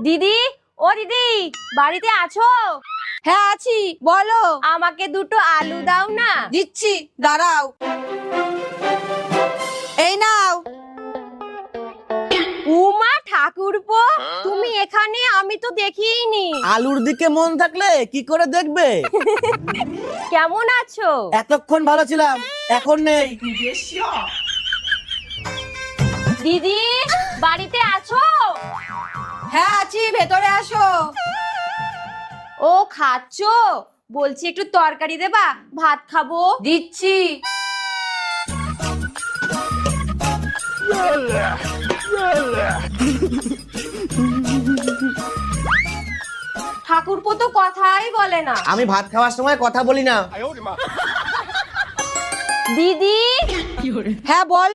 দিদি, ও দিদি, বাড়িতে আছো? হ্যাঁ আছি, বলো। আমাকে দুটো আলু দাও না। দিচ্ছি, দাঁড়াও। এই নাও। উমা ঠাকুরপো, তুমি এখানে? আমি তো দেখিনি। আলুর দিকে মন থাকলে কি করে দেখবে? কেমন আছো? এতক্ষণ ভালো ছিলাম, এখন নেই। দিদি, বাড়িতে আছো? হ্যাঁ আছি, ভেতরে আসো। ও খাচ্ছো? বলছি একটু তরকারি দেবা, ভাত খাবো। দিচ্ছি। ঠাকুরপো তো কথাই বলে না। আমি ভাত খাওয়ার সময় কথা বলি না। দিদি, হ্যাঁ বল।